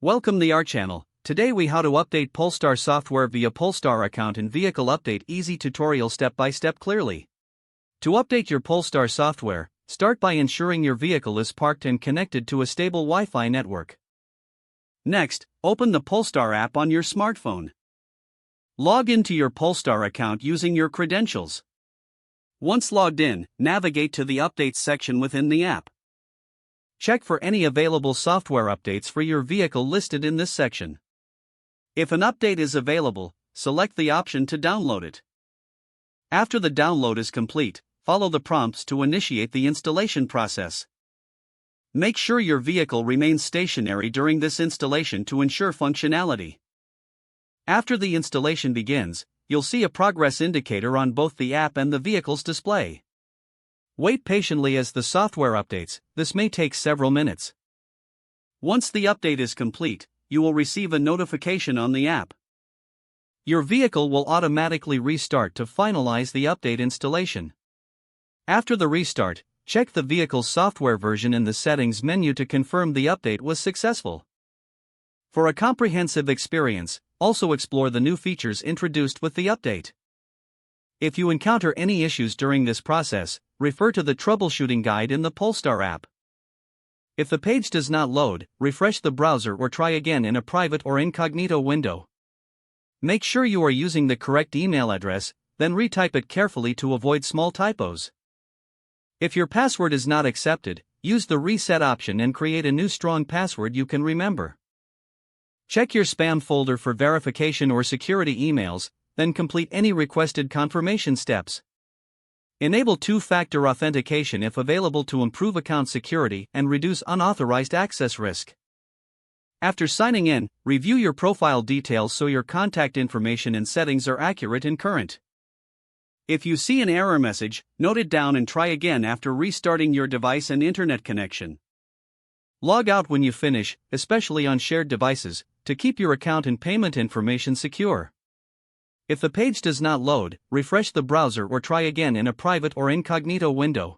Welcome to our channel. Today we how to update Polestar software via Polestar account and vehicle update easy tutorial step by step clearly. To update your Polestar software, start by ensuring your vehicle is parked and connected to a stable Wi-Fi network. Next, open the Polestar app on your smartphone. Log into your Polestar account using your credentials. Once logged in, navigate to the Updates section within the app. Check for any available software updates for your vehicle listed in this section. If an update is available, select the option to download it. After the download is complete, follow the prompts to initiate the installation process. Make sure your vehicle remains stationary during this installation to ensure functionality. After the installation begins, you'll see a progress indicator on both the app and the vehicle's display. Wait patiently as the software updates. This may take several minutes. Once the update is complete, you will receive a notification on the app. Your vehicle will automatically restart to finalize the update installation. After the restart, check the vehicle's software version in the settings menu to confirm the update was successful. For a comprehensive experience, also explore the new features introduced with the update. If you encounter any issues during this process, refer to the troubleshooting guide in the Polestar app. If the page does not load, refresh the browser or try again in a private or incognito window. Make sure you are using the correct email address, then retype it carefully to avoid small typos. If your password is not accepted, use the reset option and create a new strong password you can remember. Check your spam folder for verification or security emails, then complete any requested confirmation steps. Enable two-factor authentication if available to improve account security and reduce unauthorized access risk. After signing in, review your profile details so your contact information and settings are accurate and current. If you see an error message, note it down and try again after restarting your device and internet connection. Log out when you finish, especially on shared devices, to keep your account and payment information secure. If the page does not load, refresh the browser or try again in a private or incognito window.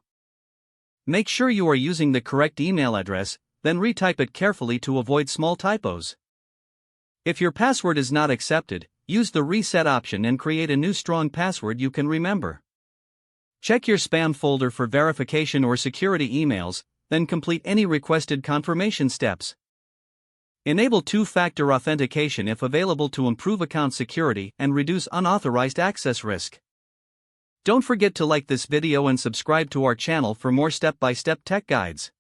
Make sure you are using the correct email address, then retype it carefully to avoid small typos. If your password is not accepted, use the reset option and create a new strong password you can remember. Check your spam folder for verification or security emails, then complete any requested confirmation steps. Enable two-factor authentication if available to improve account security and reduce unauthorized access risk. Don't forget to like this video and subscribe to our channel for more step-by-step tech guides.